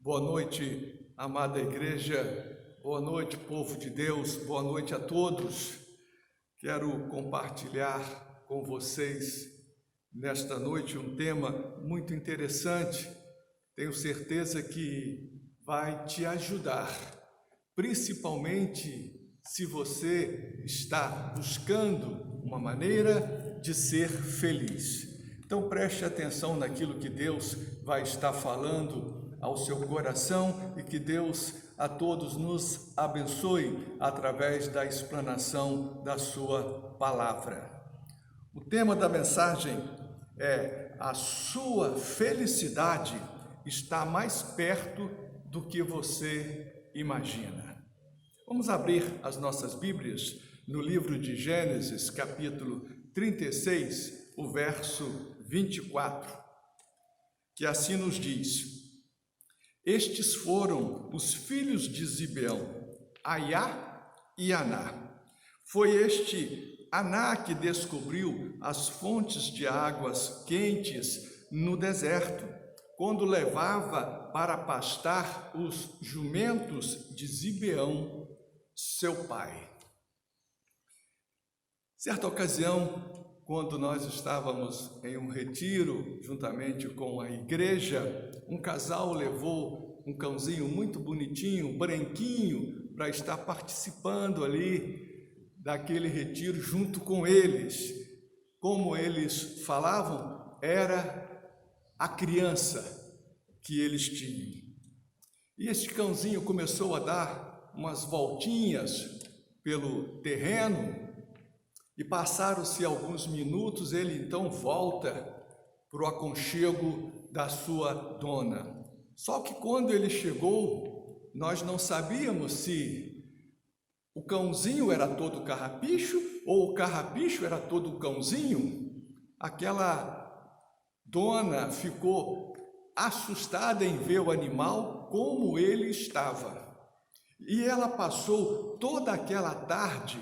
Boa noite, amada igreja, boa noite, povo de Deus, boa noite a todos. Quero compartilhar com vocês nesta noite um tema muito interessante. Tenho certeza que vai te ajudar, principalmente se você está buscando uma maneira de ser feliz. Então preste atenção naquilo que Deus vai estar falando ao seu coração e que Deus a todos nos abençoe através da explanação da sua palavra. O tema da mensagem é: a sua felicidade está mais perto do que você imagina. Vamos abrir as nossas Bíblias no livro de Gênesis, capítulo 36, o verso 24, que assim nos diz: estes foram os filhos de Zibeão, Aiá e Aná. Foi este Aná que descobriu as fontes de águas quentes no deserto, quando levava para pastar os jumentos de Zibeão, seu pai. Certa ocasião, quando nós estávamos em um retiro, juntamente com a igreja, um casal levou um cãozinho muito bonitinho, branquinho, para estar participando ali daquele retiro junto com eles. Como eles falavam, era a criança que eles tinham. E este cãozinho começou a dar umas voltinhas pelo terreno, e passaram-se alguns minutos, ele então volta para o aconchego da sua dona. Só que quando ele chegou, nós não sabíamos se o cãozinho era todo carrapicho ou o carrapicho era todo cãozinho. Aquela dona ficou assustada em ver o animal como ele estava. E ela passou toda aquela tarde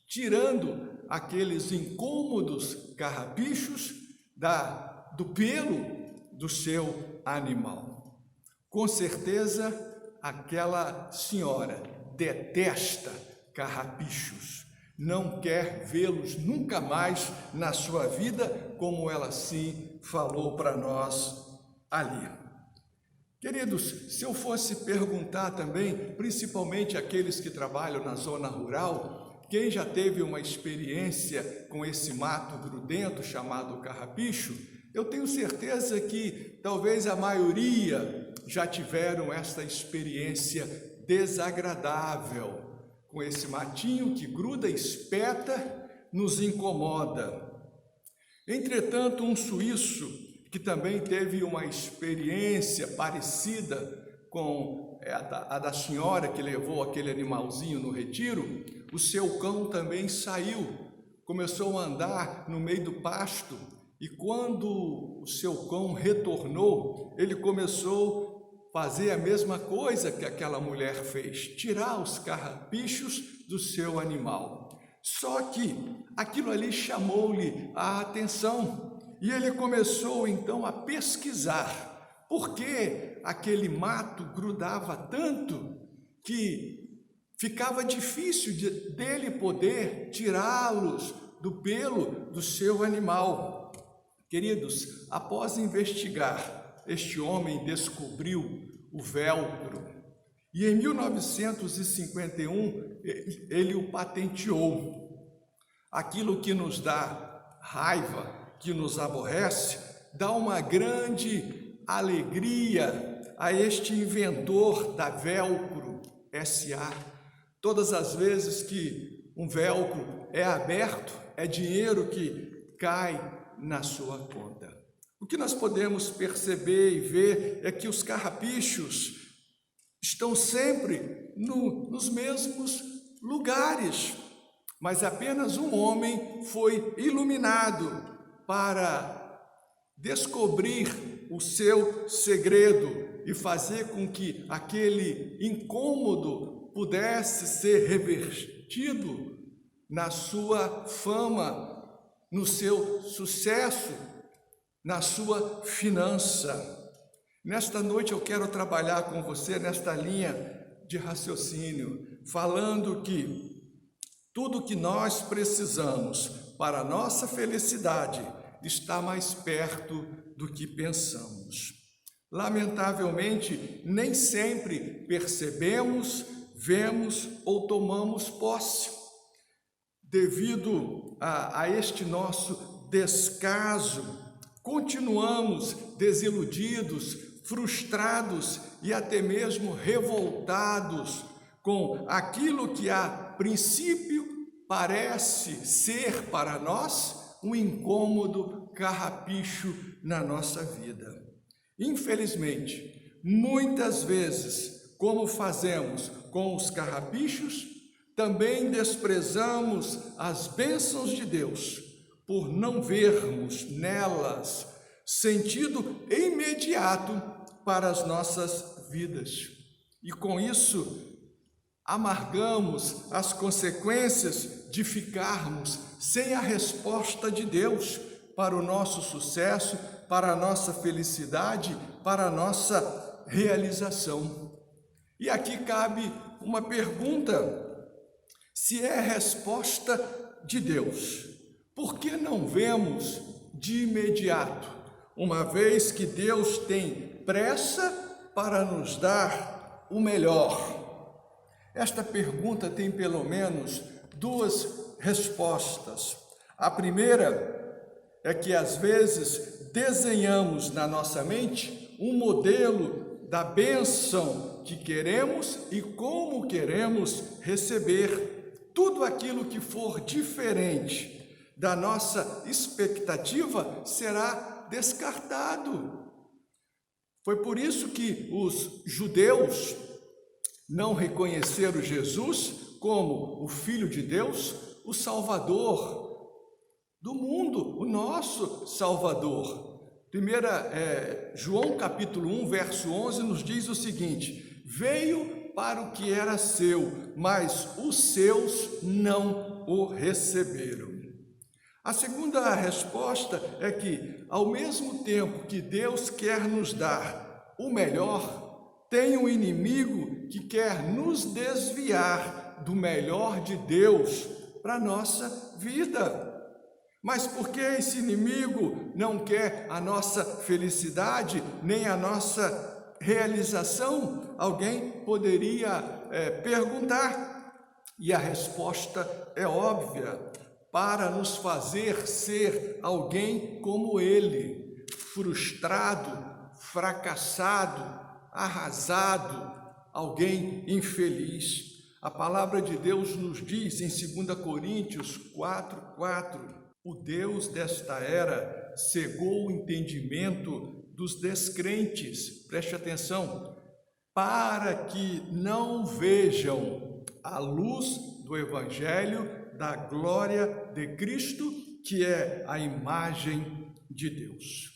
tirando aqueles incômodos carrapichos do pelo do seu animal. Com certeza, aquela senhora detesta carrapichos, não quer vê-los nunca mais na sua vida, como ela sim falou para nós ali. Queridos, se eu fosse perguntar também, principalmente aqueles que trabalham na zona rural, quem já teve uma experiência com esse mato grudento chamado carrapicho, eu tenho certeza que talvez a maioria já tiveram essa experiência desagradável com esse matinho que gruda, espeta, nos incomoda. Entretanto, um suíço que também teve uma experiência parecida com a da senhora que levou aquele animalzinho no retiro, o seu cão também saiu, começou a andar no meio do pasto, e quando o seu cão retornou, ele começou a fazer a mesma coisa que aquela mulher fez, tirar os carrapichos do seu animal. Só que aquilo ali chamou-lhe a atenção, e ele começou então a pesquisar por que aquele mato grudava tanto que ficava difícil dele poder tirá-los do pelo do seu animal. Queridos, após investigar, este homem descobriu o velcro e em 1951 ele o patenteou. Aquilo que nos dá raiva, que nos aborrece, dá uma grande alegria a este inventor da Velcro SA. Todas as vezes que um velcro é aberto, é dinheiro que cai na sua conta. O que nós podemos perceber e ver é que os carrapichos estão sempre nos mesmos lugares, mas apenas um homem foi iluminado para descobrir o seu segredo e fazer com que aquele incômodo pudesse ser revertido na sua fama, no seu sucesso, na sua finança. Nesta noite eu quero trabalhar com você nesta linha de raciocínio, falando que tudo que nós precisamos para a nossa felicidade está mais perto do que pensamos. Lamentavelmente, nem sempre percebemos, vemos ou tomamos posse. Devido a este nosso descaso, continuamos desiludidos, frustrados e até mesmo revoltados com aquilo que a princípio parece ser para nós um incômodo carrapicho na nossa vida. Infelizmente, muitas vezes, como fazemos com os carrapichos, também desprezamos as bênçãos de Deus por não vermos nelas sentido imediato para as nossas vidas. E com isso, amargamos as consequências de ficarmos sem a resposta de Deus para o nosso sucesso, para a nossa felicidade, para a nossa realização. E aqui cabe uma pergunta: se é resposta de Deus, por que não vemos de imediato, uma vez que Deus tem pressa para nos dar o melhor? Esta pergunta tem pelo menos duas respostas. A primeira é que às vezes desenhamos na nossa mente um modelo da bênção que queremos e como queremos receber. Tudo aquilo que for diferente da nossa expectativa será descartado. Foi por isso que os judeus não reconheceram Jesus como o Filho de Deus, o Salvador do mundo, o nosso Salvador. João capítulo 1, verso 11 nos diz o seguinte: veio para o que era seu, mas os seus não o receberam. A segunda resposta é que, ao mesmo tempo que Deus quer nos dar o melhor, tem um inimigo que quer nos desviar do melhor de Deus para a nossa vida. Mas por que esse inimigo não quer a nossa felicidade, nem a nossa realização? Alguém poderia perguntar, e a resposta é óbvia: para nos fazer ser alguém como ele, frustrado, fracassado, arrasado, alguém infeliz. A palavra de Deus nos diz em 2 Coríntios 4:4: o Deus desta era cegou o entendimento dos descrentes, preste atenção, para que não vejam a luz do Evangelho da glória de Cristo, que é a imagem de Deus.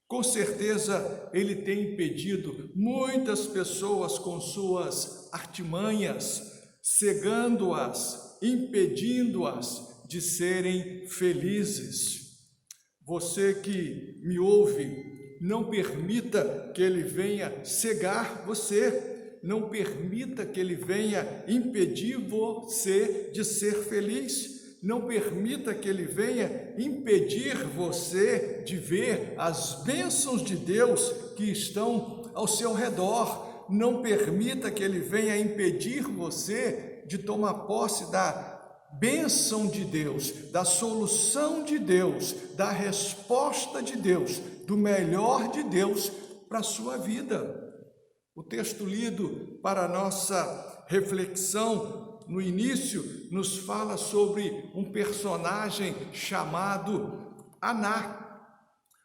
Com certeza, ele tem impedido muitas pessoas com suas artimanhas, cegando-as, impedindo-as de serem felizes. Você que me ouve, não permita que ele venha cegar você, não permita que ele venha impedir você de ser feliz, não permita que ele venha impedir você de ver as bênçãos de Deus que estão ao seu redor, não permita que ele venha impedir você de tomar posse da bênção de Deus, da solução de Deus, da resposta de Deus, do melhor de Deus para a sua vida. O texto lido para a nossa reflexão no início nos fala sobre um personagem chamado Aná,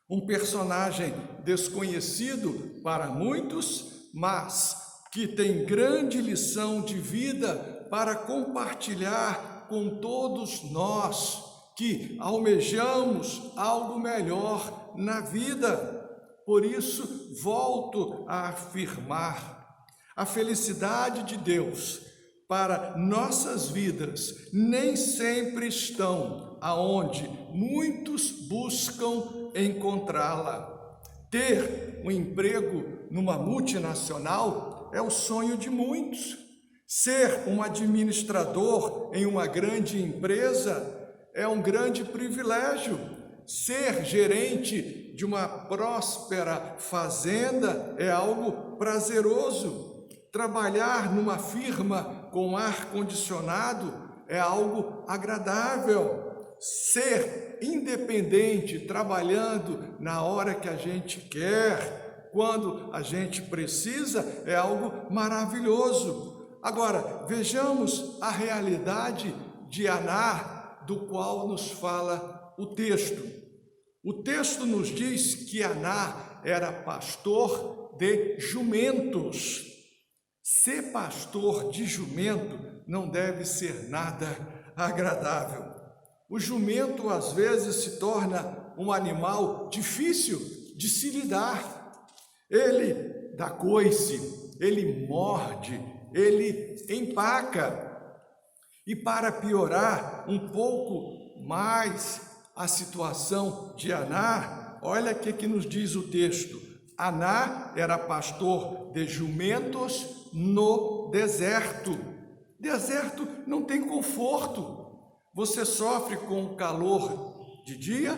um personagem desconhecido para muitos, mas que tem grande lição de vida para compartilhar com todos nós que almejamos algo melhor na vida. Por isso, volto a afirmar: a felicidade de Deus para nossas vidas nem sempre estão aonde muitos buscam encontrá-la. Ter um emprego numa multinacional é o sonho de muitos. Ser um administrador em uma grande empresa é um grande privilégio. Ser gerente de uma próspera fazenda é algo prazeroso. Trabalhar numa firma com ar-condicionado é algo agradável. Ser independente, trabalhando na hora que a gente quer, quando a gente precisa, é algo maravilhoso. Agora, vejamos a realidade de Aná, do qual nos fala o texto. O texto nos diz que Aná era pastor de jumentos. Ser pastor de jumento não deve ser nada agradável. O jumento, às vezes, se torna um animal difícil de se lidar. Ele dá coice, ele morde, ele empaca. E para piorar um pouco mais a situação de Aná, olha o que nos diz o texto. Aná era pastor de jumentos no deserto. Deserto não tem conforto. Você sofre com o calor de dia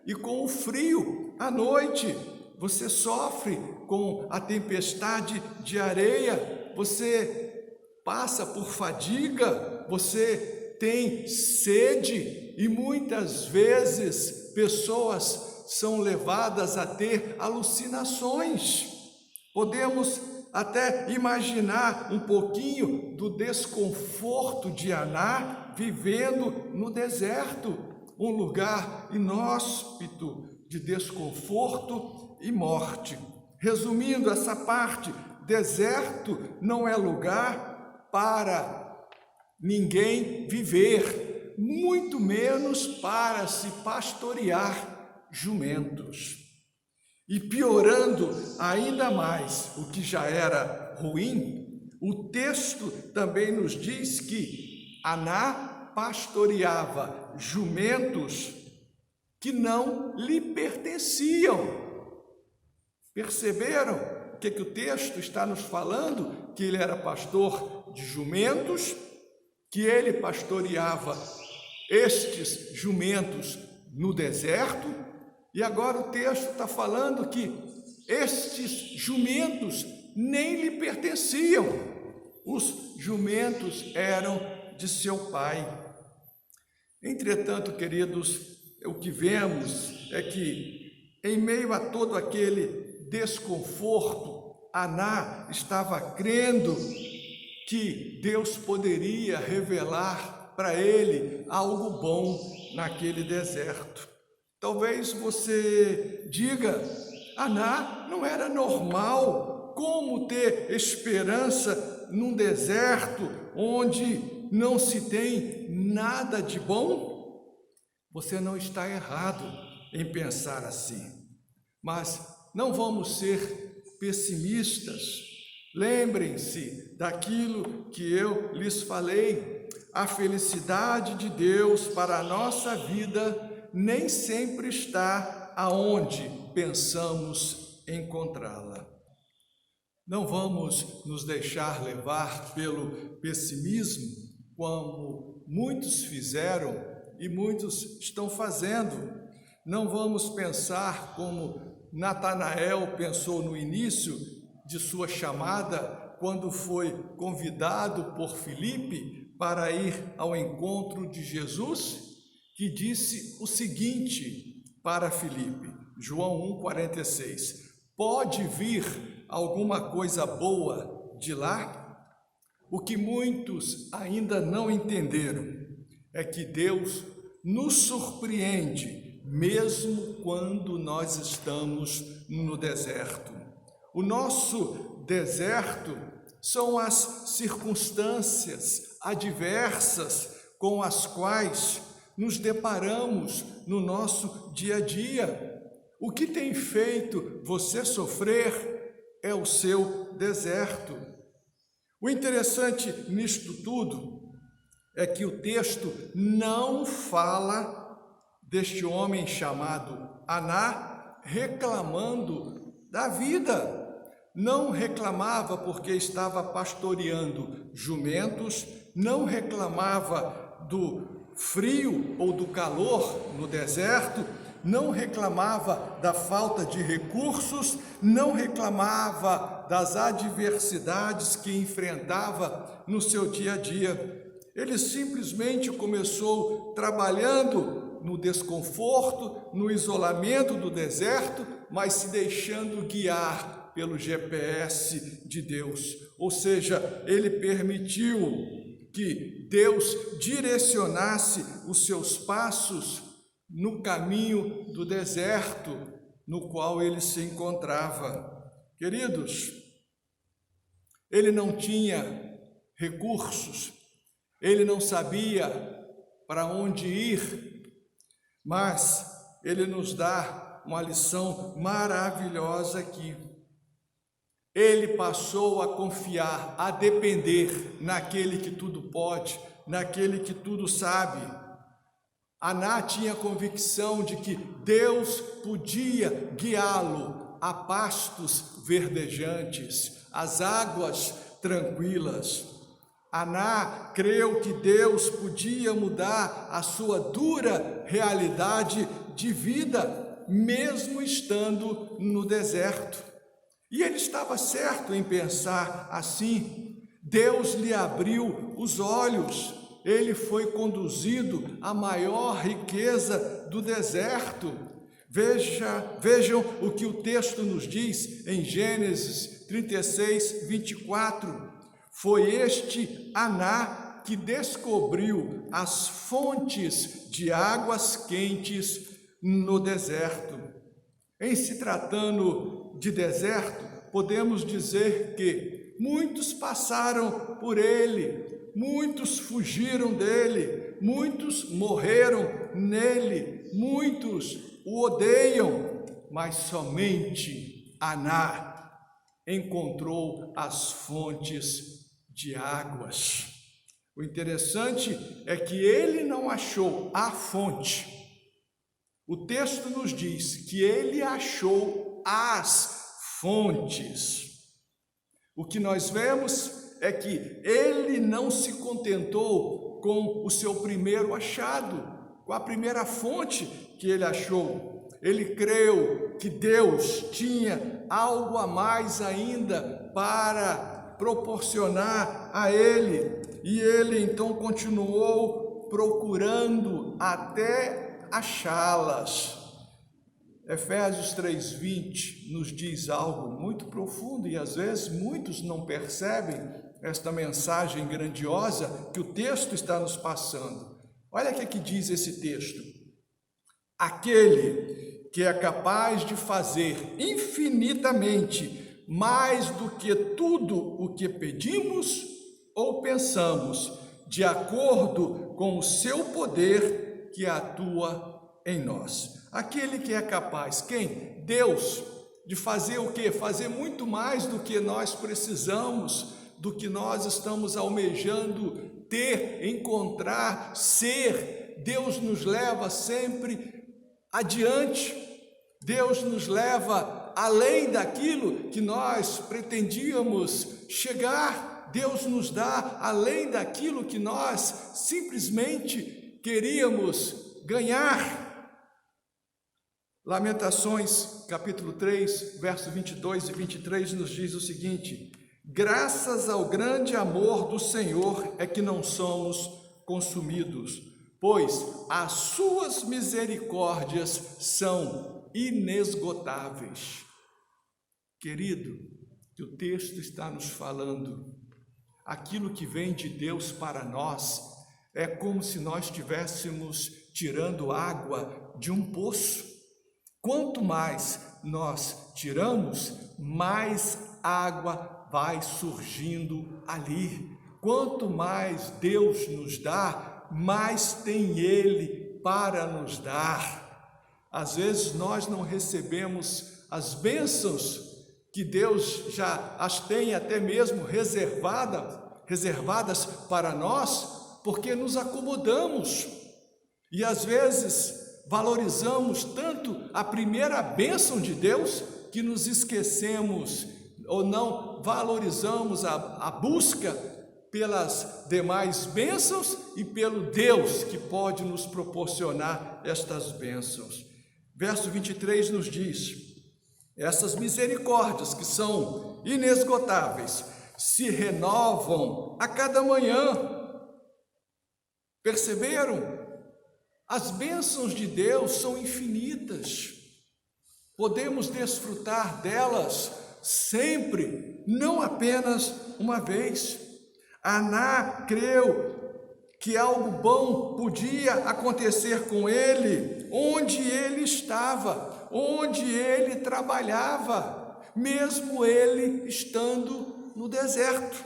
e com o frio à noite. Você sofre com a tempestade de areia. Você passa por fadiga. Você tem sede e muitas vezes pessoas são levadas a ter alucinações. Podemos até imaginar um pouquinho do desconforto de Aná vivendo no deserto, um lugar inóspito de desconforto e morte. Resumindo essa parte, deserto não é lugar para ninguém viver, muito menos para se pastorear jumentos. E piorando ainda mais o que já era ruim, o texto também nos diz que Aná pastoreava jumentos que não lhe pertenciam. Perceberam o que o texto está nos falando? Que ele era pastor de jumentos, que ele pastoreava estes jumentos no deserto, e agora o texto está falando que estes jumentos nem lhe pertenciam. Os jumentos eram de seu pai. Entretanto, queridos, o que vemos é que, em meio a todo aquele desconforto, Aná estava crendo que Deus poderia revelar para ele algo bom naquele deserto. Talvez você diga, Aná não era normal, como ter esperança num deserto onde não se tem nada de bom? Você não está errado em pensar assim, mas não vamos ser pessimistas. Lembrem-se daquilo que eu lhes falei. A felicidade de Deus para a nossa vida nem sempre está aonde pensamos encontrá-la. Não vamos nos deixar levar pelo pessimismo, como muitos fizeram e muitos estão fazendo. Não vamos pensar como Natanael pensou no início de sua chamada, quando foi convidado por Filipe para ir ao encontro de Jesus, que disse o seguinte para Filipe, João 1,46, pode vir alguma coisa boa de lá? O que muitos ainda não entenderam é que Deus nos surpreende, mesmo quando nós estamos no deserto. O nosso deserto são as circunstâncias adversas com as quais nos deparamos no nosso dia a dia. O que tem feito você sofrer é o seu deserto. O interessante nisto tudo é que o texto não fala deste homem chamado Aná reclamando da vida. Não reclamava porque estava pastoreando jumentos, não reclamava do frio ou do calor no deserto, não reclamava da falta de recursos, não reclamava das adversidades que enfrentava no seu dia a dia. Ele simplesmente começou trabalhando no desconforto, no isolamento do deserto, mas se deixando guiar pelo GPS de Deus. Ou seja, ele permitiu que Deus direcionasse os seus passos no caminho do deserto no qual ele se encontrava. Queridos, ele não tinha recursos, ele não sabia para onde ir, mas ele nos dá uma lição maravilhosa aqui. Ele passou a confiar, a depender naquele que tudo pode, naquele que tudo sabe. Aná tinha convicção de que Deus podia guiá-lo a pastos verdejantes, às águas tranquilas. Aná creu que Deus podia mudar a sua dura realidade de vida, mesmo estando no deserto. E ele estava certo em pensar assim. Deus lhe abriu os olhos. Ele foi conduzido à maior riqueza do deserto. Vejam o que o texto nos diz em Gênesis 36, 24. Foi este Aná que descobriu as fontes de águas quentes no deserto. Em se tratando de deserto, podemos dizer que muitos passaram por ele, muitos fugiram dele, muitos morreram nele, muitos o odeiam, mas somente Aná encontrou as fontes de águas. O interessante é que ele não achou a fonte. O texto nos diz que ele achou as fontes. O que nós vemos é que ele não se contentou com o seu primeiro achado, com a primeira fonte que ele achou. Ele creu que Deus tinha algo a mais ainda para proporcionar a ele, e ele então continuou procurando até achá-las. Efésios 3:20 nos diz algo muito profundo e às vezes muitos não percebem esta mensagem grandiosa que o texto está nos passando. Olha o que diz esse texto: aquele que é capaz de fazer infinitamente mais do que tudo o que pedimos ou pensamos, de acordo com o seu poder que atua em nós. Aquele que é capaz, quem? Deus, de fazer o quê? Fazer muito mais do que nós precisamos, do que nós estamos almejando ter, encontrar, ser. Deus nos leva sempre adiante, Deus nos leva além daquilo que nós pretendíamos chegar, Deus nos dá além daquilo que nós simplesmente queríamos ganhar. Lamentações, capítulo 3, versos 22 e 23 nos diz o seguinte: graças ao grande amor do Senhor é que não somos consumidos, pois as suas misericórdias são inesgotáveis. Querido, que o texto está nos falando, aquilo que vem de Deus para nós é como se nós estivéssemos tirando água de um poço. Quanto mais nós tiramos, mais água vai surgindo ali. Quanto mais Deus nos dá, mais tem Ele para nos dar. Às vezes nós não recebemos as bênçãos que Deus já as tem até mesmo reservadas para nós, porque nos acomodamos e às vezes valorizamos tanto a primeira bênção de Deus que nos esquecemos ou não valorizamos a busca pelas demais bênçãos e pelo Deus que pode nos proporcionar estas bênçãos. Verso 23 nos diz: essas misericórdias que são inesgotáveis se renovam a cada manhã. Perceberam? As bênçãos de Deus são infinitas. Podemos desfrutar delas sempre, não apenas uma vez. Aná creu que algo bom podia acontecer com ele, onde ele estava, onde ele trabalhava, mesmo ele estando no deserto.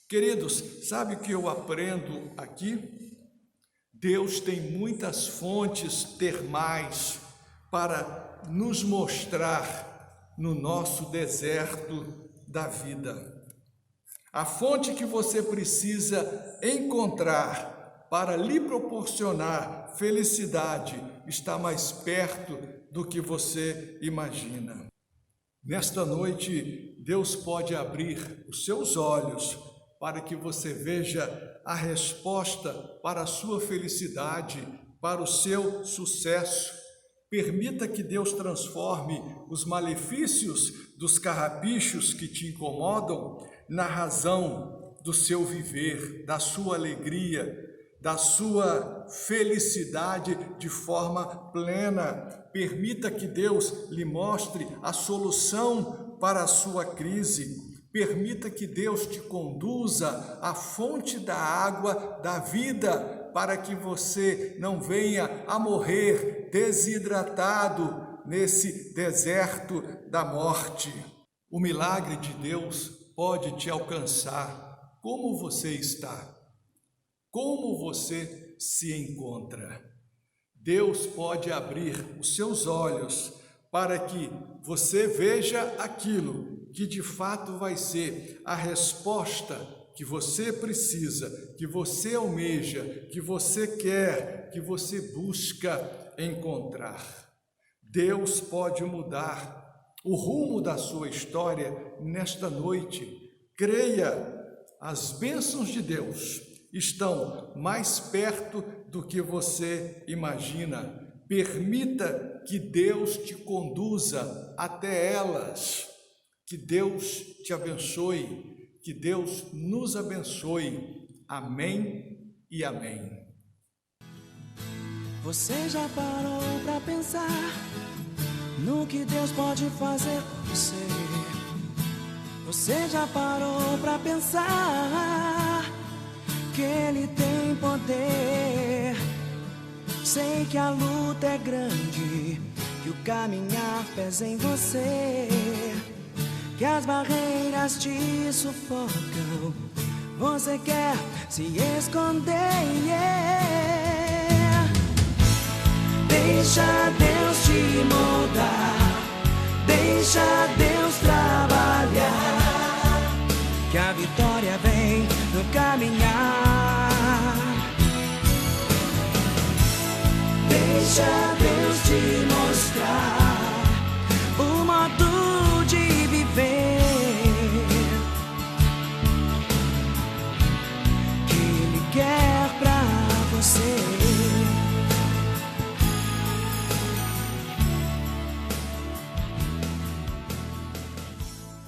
Queridos, sabe o que eu aprendo aqui? Deus tem muitas fontes termais para nos mostrar no nosso deserto da vida. A fonte que você precisa encontrar para lhe proporcionar felicidade está mais perto do que você imagina. Nesta noite, Deus pode abrir os seus olhos para que você veja a resposta para a sua felicidade, para o seu sucesso. Permita que Deus transforme os malefícios dos carrapichos que te incomodam na razão do seu viver, da sua alegria, da sua felicidade de forma plena. Permita que Deus lhe mostre a solução para a sua crise. Permita que Deus te conduza à fonte da água da vida, para que você não venha a morrer desidratado nesse deserto da morte. O milagre de Deus pode te alcançar. Como você está? Como você se encontra? Deus pode abrir os seus olhos para que você veja aquilo que de fato vai ser a resposta que você precisa, que você almeja, que você quer, que você busca encontrar. Deus pode mudar o rumo da sua história nesta noite. Creia, as bênçãos de Deus estão mais perto do que você imagina. Permita que Deus te conduza até elas. Que Deus te abençoe, que Deus nos abençoe. Amém e amém. Você já parou para pensar no que Deus pode fazer por você? Você já parou para pensar que Ele tem poder? Sei que a luta é grande, que o caminhar pesa em você, que as barreiras te sufocam, você quer se esconder. Deixa Deus te moldar, deixa Deus trabalhar, que a vitória vem no caminhar. Deixa Deus te